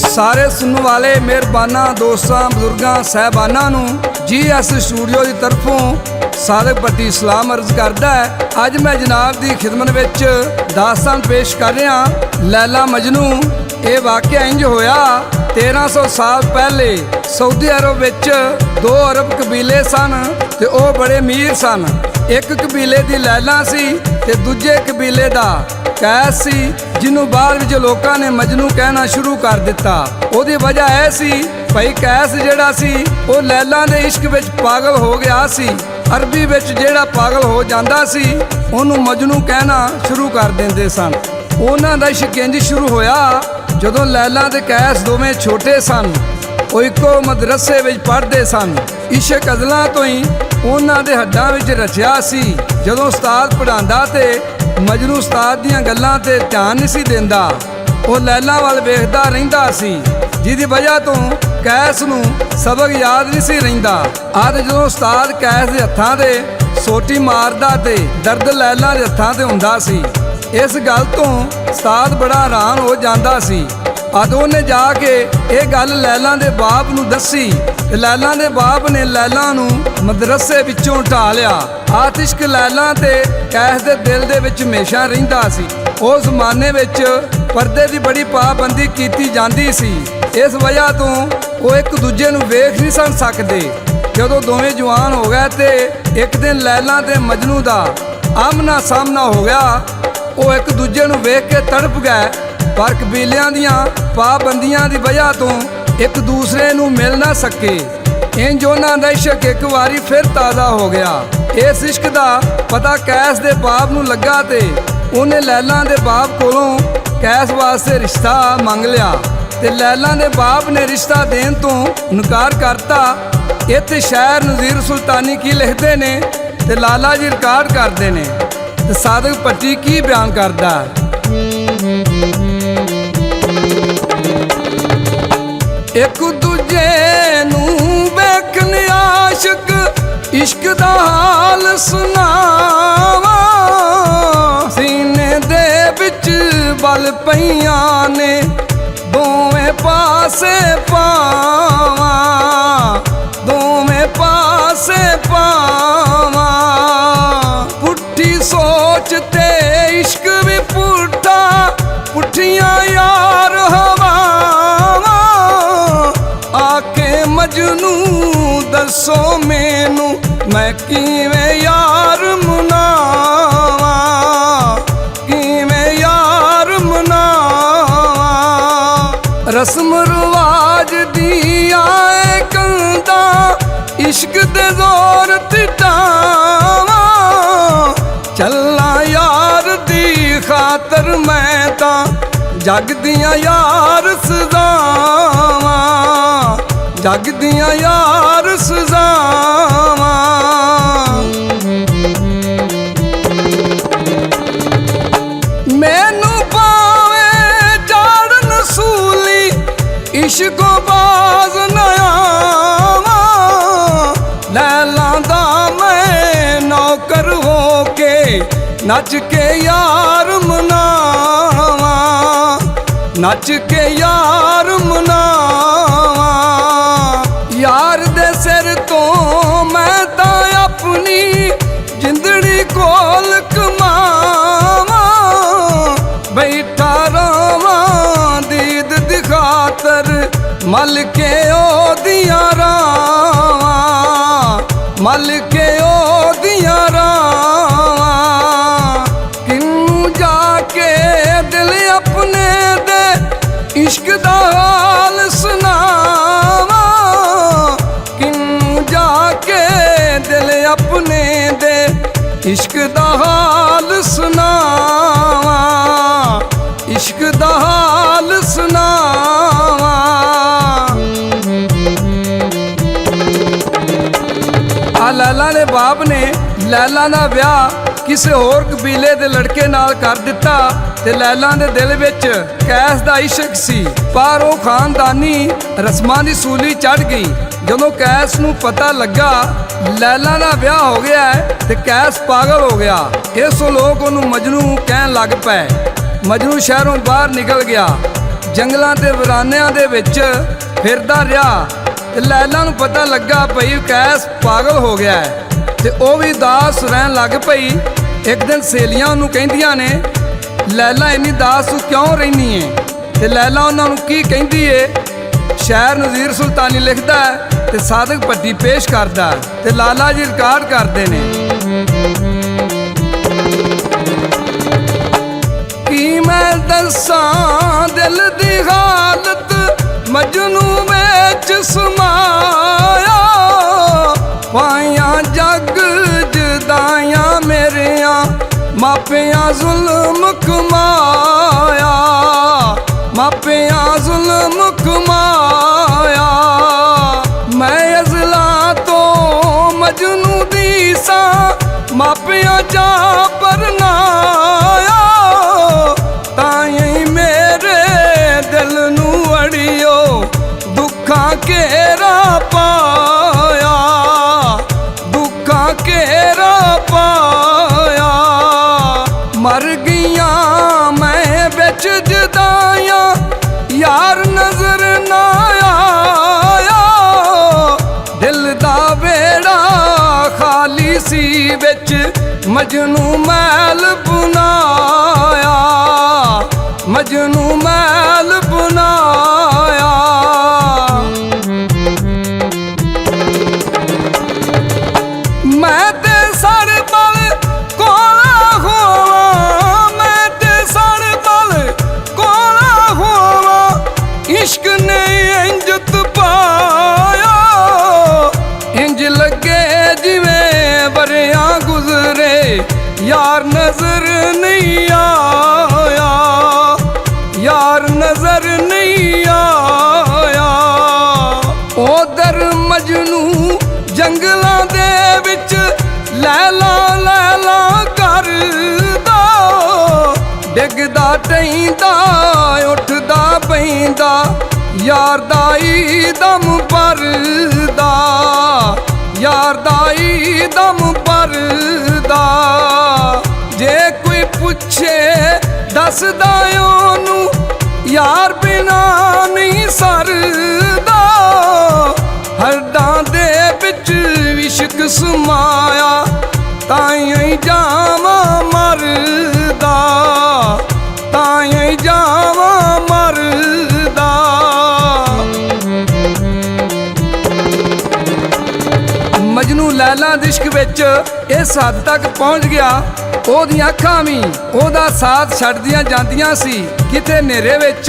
सारे सुनने वाले मेहरबाना दोस्तों बजुर्गों साहबाना GS स्टूडियो की तरफों सादक पट्टी सलाम अर्ज करता है। अज मैं जनाब की खिदमत विच दास्तान पेश कर रहा लैला मजनू। ये वाकया इंज होया 1300 साल पहले सऊदी अरब विच 2 अरब कबीले सन ते ओ बड़े अमीर सन। एक कबीले दी लैला सी ते दूजे कबीले दा कैस सी, जिन्हों बाद विच लोकां ने मजनू कहना शुरू कर दिता। ओदी वजह यह सी भाई कैस जिहड़ा सी वो लैला दे इश्क विच पागल हो गया सी। अरबी विच जिहड़ा पागल हो जांदा सी उहनूं मजनू कहना शुरू कर दिंदे सन। उन्हां दा इश्क इंज शुरू होया जदों लैला ते कैस दोवें छोटे सन। वो इक्को मदरसे विच पढ़दे सन। इश्क अज़लां तो ही उन्हां दे हड्डां विच रचिया सी। जदों उस्ताद पढ़ांदा ते मजनू उस्ताद दियां गल्लां ते ध्यान नहीं सी देंदा, वो लैला वाल वेखदा रहिंदा सी, जिहदी वजह तो कैस नूं सबक याद नहीं सी रहिंदा। अज जदों उस्ताद कैस दे हत्थां ते सोटी मारदा ते दर्द लैला दे हत्थां ते हुंदा सी। इस गल तो उस्ताद बड़ा हैरान हो जांदा सी। अद उहने जाके ये गल लैला दे बाप नूं दसी ते लैला दे बाप ने लैला नूं मदरसे विचों ढा लिया। आतिश्क लैला ते कैस दे दिल दे विच हमेशा रहिंदा सी। उस जमाने विच पर्दे दी बड़ी पाबंदी कीती जांदी सी। इस वजह तो वो एक दूजे नूं वेख नहीं सन सकदे। जदों दोवें जवान हो गए ते एक दिन लैला ते मजनू दा आमना सामना हो गया। वो एक दूजे नूं वेख के तड़प गए, पर कबीलियां दियां पाबंदियां दी वजह तो एक दूसरे नूं मिल ना सके। इंज उन्हां दा इश्क एक वारी फिर ताज़ा हो गया। इस इश्क दा पता कैस दे बाप नूं लगा ते उन्हें लैला दे बाप कोलों कैस वास्ते रिश्ता मंग लिया ते लैला दे बाप ने रिश्ता देन तो इनकार करता। इत्थे शायर नज़ीर सुल्तानी की लिखते ने ते लाला जी रिकॉर्ड करते ने ते सादक पट्टी की बयान करता है। एक दूजे नूं वेखन आशिक इश्क दा हाल सुनावा, सीने दे विच बल पईयां ने दोवें पासे पावा, दोवें पासे पावा। पुट्ठी सोच ते इश्क भी पुट्ठा, पुट्ठियां यार हवावां। आके मजनू दसो मैनू मैं किवें यार मनावा, किवें यार मनावा। रस्म रिवाज दिया कंधा इश्क दे जोर तिटावा। चला यार दी खातर मैं तां जग दियां यार सजावां, जग दियां यार सजावां। मैनू पावे जाड़न सूली इश्को बाज नयावा। लैला दा मैं नौकर हो के नच के यार मनावा, नच के यार मनावा। यार दे सिर तो मैं तां अपनी जिंदड़ी कोल कमावा। बैठा रवां दीद दी खातर मल के ओदियां रावां, मल के ओदियां रावां। किन्नू जाके दिल अपने दे इश्क दा हाल सुनावा, किन्नू जाके दिल अपने दे इश्क दा हाल सुनावा, इश्क दा हाल सुनावा। लैला ने बाप ने लैला दा ब्याह किसी होर कबीले दे लड़के नाल कर दिता ते लैला दे दिल विच कैस दा इश्क सी। पर वो खानदानी रस्मां दी सूली चढ़ गई। जदों कैस नूं पता लगा लैला दा ब्याह हो गया है ते कैस पागल हो गया। इस लोग उन्होंने मजनू कहन लग पे। मजनू शहरों बाहर निकल गया, जंगलों के वीरानिਆਂ ਦੇ ਵਿੱਚ ਫਿਰਦਾ ਰਿਹਾ। ਤੇ लैला ਨੂੰ पता लगा भई कैस पागल हो गया है ਤੇ ਉਹ भी दास रहन लग पई। एक दिन सहेलियां ਉਹਨੂੰ ਕਹਿੰਦੀਆਂ ਨੇ, लैला इन्नी दास तू क्यों रहनी है? ਤੇ लैला ਉਹਨਾਂ ਨੂੰ ਕੀ ਕਹਿੰਦੀ ਏ? शायर नज़ीर सुल्तानी लिखता है ते सादक भट्टी पेश करता है ते लाला जी रिकॉर्ड करते हैं। की मैं दसां दिल दी हालत मजनू विच समाया, पाइयां जग जुदाइयां मेरियां मापियां जुल्म कमाया, मापियां जुल्म कमाया। मैं अज़ला तो मजनू दी सा मापियां चा परनाया, ताई मेरे दिल नू अड़ियो दुखा घेरा पाया, दुखा घेरा पाया। मर गईयां मैं बिच जुदाइयां यार नजर ना आया, दिल दा बेड़ा खाली सी बिच मजनू मैल बनाया, मजनू मैल बनाया। मैं ते सड़ पल कोला होवा, मैं ते सड़ पल कोला होवा, इश्क ने इंज पाया, इंज लगे जिवें बरियां गुजरे यार नजर नहीं आया, यार नजर नहीं आया। उधर मजनू जंगलां दे विच लैला लैला करदा, डिगदा टैंदा उठदा पैंदा यार दा ई दम भरदा, यार दा ई दम भरदा। जे कोई पुछे दसदा ओनू यार बिना नहीं सरदा, हड्डां दे विच इश्क समाया, ताईं जावां मरदा, ताईं जावां मरदा। मजनू लैला दे इश्क विच इस हद तक पहुंच गया, ਉਹਦੀਆਂ ਅੱਖਾਂ ਵੀ ਉਹਦਾ ਸਾਥ ਛੱਡਦੀਆਂ ਜਾਂਦੀਆਂ ਸੀ। ਕਿਤੇ ਹਨੇਰੇ ਵਿੱਚ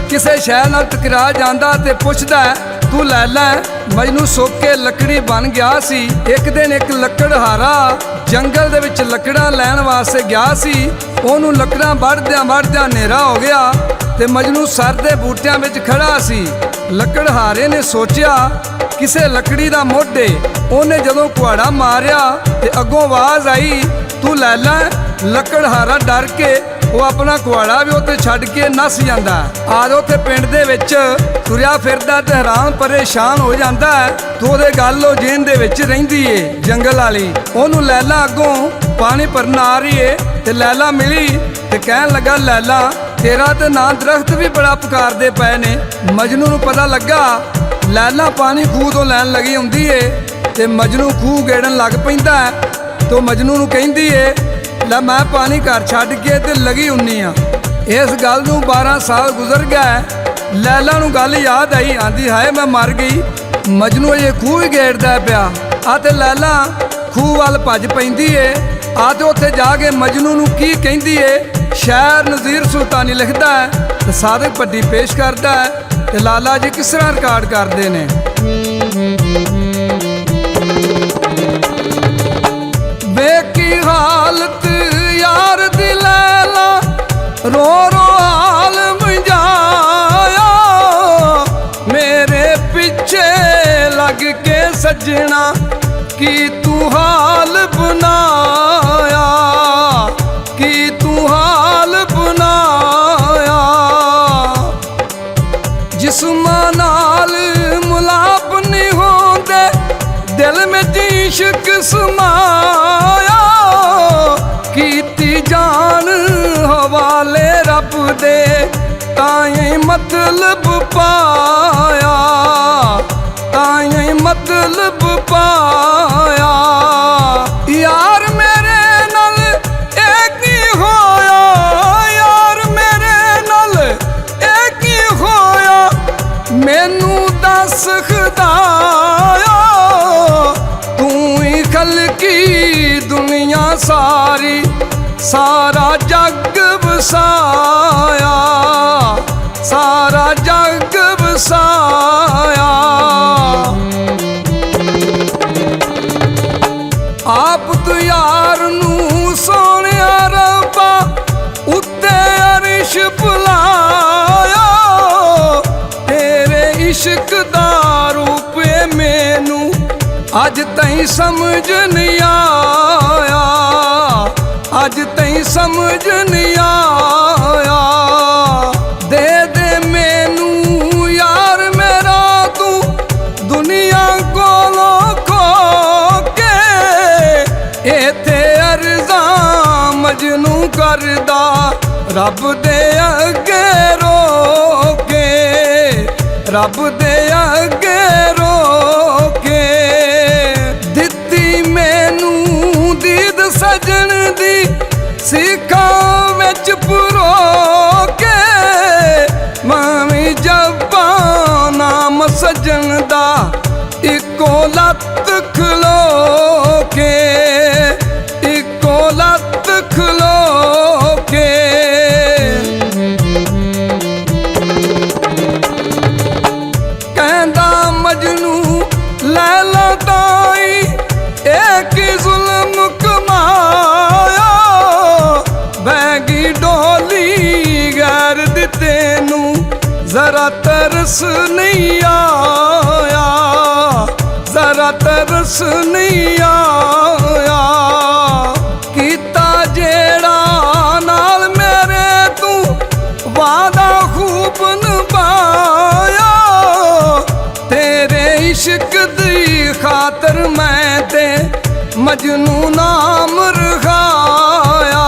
ਕਿਸੇ ਸ਼ੈ ਨਾਲ ਟਕਰਾ ਜਾਂਦਾ ਤੇ ਪੁੱਛਦਾ, ਤੂੰ ਲੈਲਾ? ਮਜਨੂ ਸੁੱਕ ਕੇ ਲੱਕੜੀ ਬਣ ਗਿਆ ਸੀ। ਇੱਕ ਦਿਨ ਇੱਕ ਲੱਕੜਹਾਰਾ ਜੰਗਲ ਦੇ ਵਿੱਚ ਲੱਕੜਾਂ ਲੈਣ ਵਾਸਤੇ ਗਿਆ ਸੀ। ਉਹਨੂੰ ਲੱਕੜਾਂ ਵੱਢਦਿਆਂ ਵੱਢਦਿਆਂ ਹਨੇਰਾ ਹੋ ਗਿਆ ਤੇ ਮਜਨੂ ਸਰ ਦੇ ਬੂਟਿਆਂ ਵਿੱਚ ਖੜਾ ਸੀ। ਲੱਕੜਹਾਰੇ ਨੇ ਸੋਚਿਆ ਕਿਸੇ ਲੱਕੜੀ ਦਾ ਮੋਢੇ। ਉਹਨੇ ਜਦੋਂ ਕੁਹਾੜਾ ਮਾਰਿਆ ਤੇ ਅੱਗੋਂ ਆਵਾਜ਼ ਆਈ, ਤੂੰ ਲੈਲਾ? ਲੱਕੜਹਾਰਾ ਡਰ ਕੇ ਉਹ ਆਪਣਾ ਕੁਹਾੜਾ ਵੀ ਉੱਥੇ ਛੱਡ ਕੇ ਨੱਸ ਜਾਂਦਾ। ਆਦ ਉੱਥੇ ਪਿੰਡ ਦੇ ਵਿੱਚ ਤੁਰਿਆ ਫਿਰਦਾ ਤੇ ਹੈਰਾਨ ਪਰੇਸ਼ਾਨ ਹੋ ਜਾਂਦਾ ਤੇ ਉਹਦੇ ਗੱਲ ਉਹ ਜੇਨ ਦੇ ਵਿੱਚ ਰਹਿੰਦੀ ਏ ਜੰਗਲ ਵਾਲੀ। ਉਹਨੂੰ ਲੈਲਾ ਅੱਗੋਂ ਪਾਣੀ ਭਰਨ ਆ ਰਹੀ ਏ ਤੇ ਲੈਲਾ ਮਿਲੀ ਤੇ ਕਹਿਣ ਲੱਗਾ, ਲੈਲਾ ਤੇਰਾ ਤੇ ਨਾ ਦਰਖਤ ਵੀ ਬੜਾ ਪੁਕਾਰਦੇ ਪਏ ਨੇ। ਮਜਨੂ ਨੂੰ ਪਤਾ ਲੱਗਾ ਲੈਲਾ ਪਾਣੀ ਖੂਹ ਤੋਂ ਲੈਣ ਲੱਗੀ ਹੁੰਦੀ ਏ ਤੇ ਮਜਨੂ ਖੂਹ ਗੇੜਨ ਲੱਗ ਪੈਂਦਾ तो मजनू नूं कहंदी है, लै मैं पानी घर छड्ड के ते लगी हुन्नी आ। इस गल नूं 12 साल गुजर गए। लैला नूं गल याद आई, आंदी हाय मैं मर गई। मजनू ये खूह ही गेड़दा पिया आ ते लैला खूह वाल भज पैंदी है। आ ते उत्थे जाके मजनू नूं की कहंदी है। शायर नज़ीर सुल्तानी लिखदा है ते सादक भट्टी पेश करदा है ते लाला जी किस तरह रिकॉर्ड करदे ने। बेकी हालत यार दी लैला रो रो हाल मुझाया, मेरे पीछे लग के सजना की तू हाल बनाया, की तू हाल बनाया। जिस्म नाल मुलाप नहीं होंदे दिल में इश्क समाया, कीती जान हवाले रब रब दे ताईं मतलब पाया, ताईं मतलब पाया। यार मेरे नाल एक ही होया, यार मेरे नाल एक ही होया, मैनू दस खुदाया तू ही खलकी दुनिया सारी, सारा जग वसाया, सारा जग वसाया। आप तू यार नू सोनिया रब्बा उत्ते अरिश बुलाया, तेरे इश्क दा रूप मैनू अज तई समझ नहीं आया, अज तई समझ नहीं आया। दे दे मैनू यार मेरा तू दुनिया कोलों खो के, इत्थे अर्ज़ा मजनू करदा रब दे अगे रो के, रब दे अगे रो के। दित्ती मैनू दीद सजन दी सिखा विच पुरो के, मावी जब्बा नाम सजन दा इको लत खलो के, इको लत खलो के। कहंदा मजनू लैला ताई एक जुल्म कमाया, बैगी डोली गैर दी तेनू जरा तरस नहीं आया, जरा तरस नहीं आया। कीता जेड़ा नाल मेरे तू वादा खूब निभाया, तेरे इश्क दी खातर मैं ते मजनू नाम रखाया,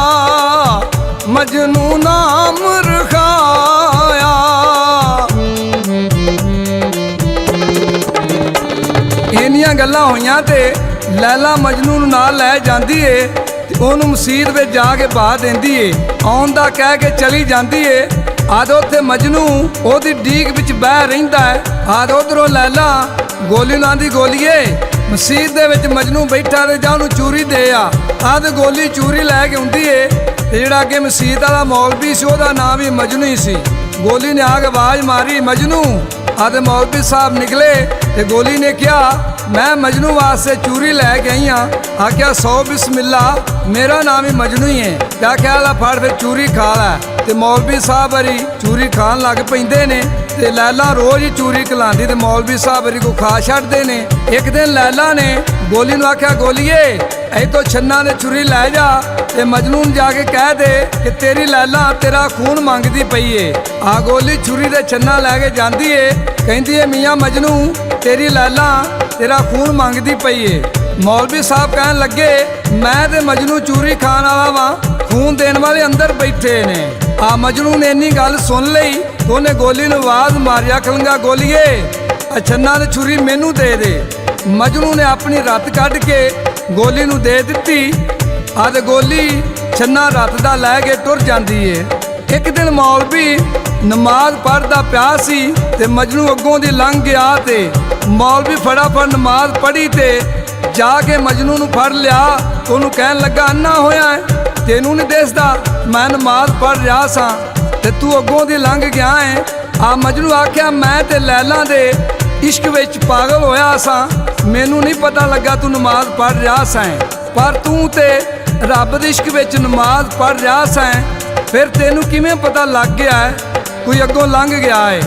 मजनू नाम रखाया। इन्नियां गल्लां होइयां ते लैला मजनू नूं नाल लै जांदी है ते ओनू मसीत विच जा के बहा देंदी है, आउण दा कह के चली जांदी है। आद उत्थे मजनू ओहदी डीक विच बह रहिंदा है। आद उधरों लैला गोली लांदी, गोलीए मसीत दे विच मजनू बैठा ते जा ओनू चूरी दे आ। आद गोली चूरी लै के आउंदी है ते जेड़ा अगे मसीत वाला मौलवी सी ओहदा नाम भी मजनू ही सी। गोली ने आके आवाज मारी मजनू, आदे मौलवी साहब निकले ते गोली ने कहा मैं मजनू वास्ते चूरी लैके आई हाँ। आख्या 100 बिस्मिल्ला, मेरा नाम ही मजनू ही है। क्या ख्याल है, फड़ फिर चूरी खा लै। ते मौलवी साहब वरी चूरी खान लग पैंदे ने ते लैला रोज ही चूरी खिलांदी ते मौलवी साहब वरी को खा छड्डदे ने। एक दिन लैला ने गोली नूं आख्या गोलीए ऐ तो छन्ना ने चूरी लै जा ते मजनू नूं जाके कह दे कि तेरी लैला तेरा खून मंगदी पई है। आ गोली छुरी ते छन्ना लैके जांदी है, कहंदी है मियाँ मजनू तेरी लैला तेरा खून मंगदी पई है। मौलवी साहब कहन लगे मैं ते मजनू चूरी खान वाला वा, खून देने वाले अंदर बैठे ने। आ मजनू ने इन्नी गल सुन लई तो उन्हें गोली नूं आवाज मारी, आखन लगा गोलीए छन्ना ते छुरी मैनू दे दे। मजनू ने अपनी रत कढ़ के गोली नूं दे दित्ती। आ ते गोली छन्ना रत दा लै के टुर जांदी है। एक दिन मौलवी नमाज पढ़दा पिया सी ते मजनू अगों दी लंघ गया ते मौलवी फटाफट नमाज पढ़ी ते जाके मजनू नूं फड़ लिया। ओनू कहन लगा अन्ना होया है, तेनू नहीं दिसदा मैं नमाज पढ़ रहा सा ते तू अगों दी लंघ गया है। आ मजनू आख्या मैं ते लैला दे इश्क विच पागल होया सा, मैनू नहीं पता लगा तू नमाज पढ़ रहा सा, पर तू ते रब दे इश्क विच नमाज पढ़ रहा सा, फिर तेनू किवें पता लग गया है कोई अगों लंघ गया है।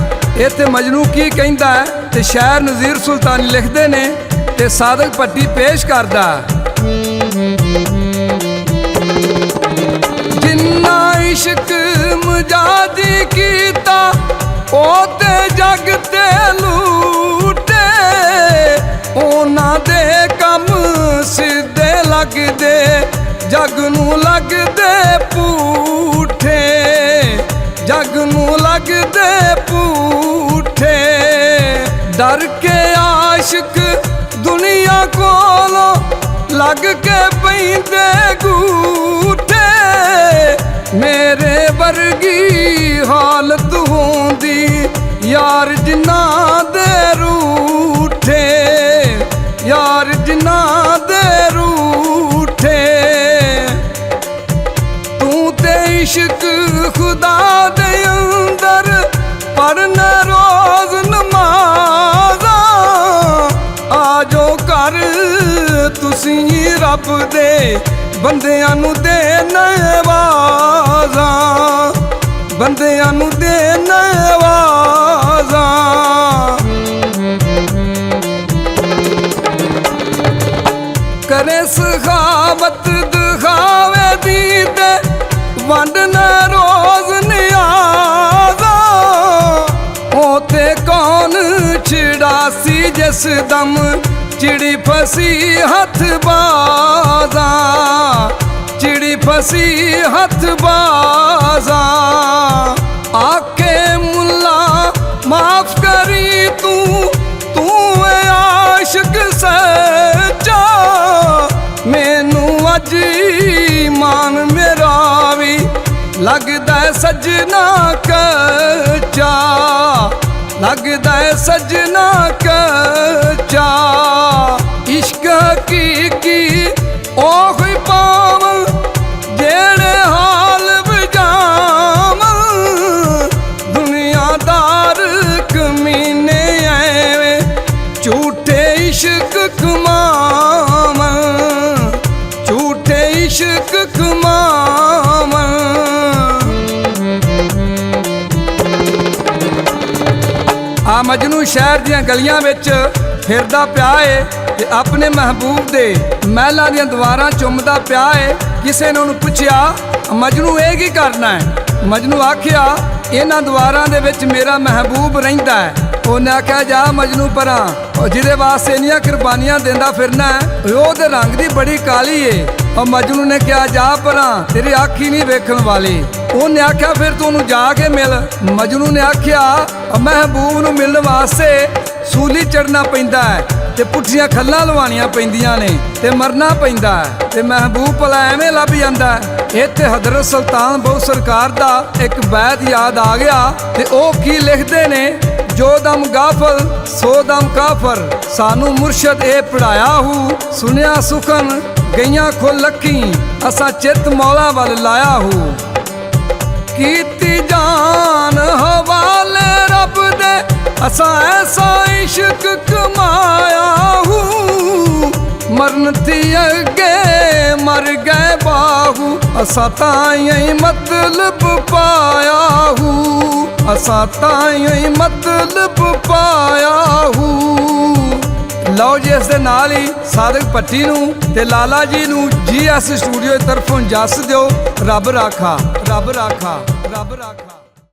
इत्थे मजनू की कहंदा है ते शायर नज़ीर सुल्तानी लिखदे ने ते सादक भट्टी पेश करदा। जिन्ना इश्क मजादी कीता ओ ते जग ते लूटे, ओना दे कम सिद्धे लगदे जग नूं लगदे पूठे। लगदे पूठे। डर के आशिक दुनिया कोलों लग के पैंदे गूठे। मेरे वर्गी हालत होंदी यार जिन्ना दे रूठे, यार जिन्ना दे रूठे। तू ते इश्क खुदा दे अंदर पढ़ना रोज नमाज़ा। आजो कर तुसी रब दे बंदियां नू देना आवाज़ां, बंदियां नू देना आवाज़ां। करे सखावत दिखावे दी ते वंडना रोज नियाज़ा। ओते कौन छिड़ासी जिस दम चिड़ी फसी हथ बाज़ा, चिड़ी फसी हथ बाज़ा। आके मुल्ला माफ करी तू है आशिक सच्चा। मैनू अज ईमान मेरा भी लगदा सजना कच्चा, लगदा सजना कच्चा। इश्क हकीकी ओह पाव जेड़े हाल बजाव। दुनियादार कमीने ऐवें झूठे इश्क कमाव, झूठे इश्क कमाव। आ मजनू शहर दियां गलियां विच फिरदा पिया है ते अपने महबूब दे महलां दियां दीवारां चुमदा पिया है। किसे ने उन्हें पुछया मजनू ये की करना है? मजनू आखिया इन्हां दीवारां दे विच मेरा महबूब रहिंदा है। उन्हें आख्या जा मजनू परां, जिहदे वास्ते इन्नियां कुर्बानियां देंदा फिरना है ओहदे रंग दी बड़ी काली है। और मजनू ने कहा जा परां तेरी आखी नहीं वेखण वाली। उन्हें आख्या फिर तू उन्हूं जाके मिल। मजनू ने आख्या महबूब नूं मिलण वास्ते सूली चढ़ना पैंदा है ते पुट्ठियां खल्लां लवाणियां पैंदियां ने ते मरना पैंदा है ते महबूब भला एवें लभ जांदा है। इत्थे हज़रत सुल्तान बहु सरकार दा एक बैत याद आ गया ते ओह की लिखदे ने, जो दम गाफल सो दम काफर। सानू मुर्शद ए पढ़ाया हूँ सुनिया सुखन गईयां खुल लखी असा चित मौला वल लाया हूँ। कीती जान हवाले रब दे असा ऐसा इश्क कमाया हूँ। मरन थी अगे मर गए बाहू असा ताई मतलब पाया हूँ, असा ताई मतलब पाया हूँ। लो जी इस दे नाल ही सादिक भट्टी नूं ते लाला जी नूं GS स्टूडियो तरफों जस दिओ। रब राखा, रब राखा, रब राखा।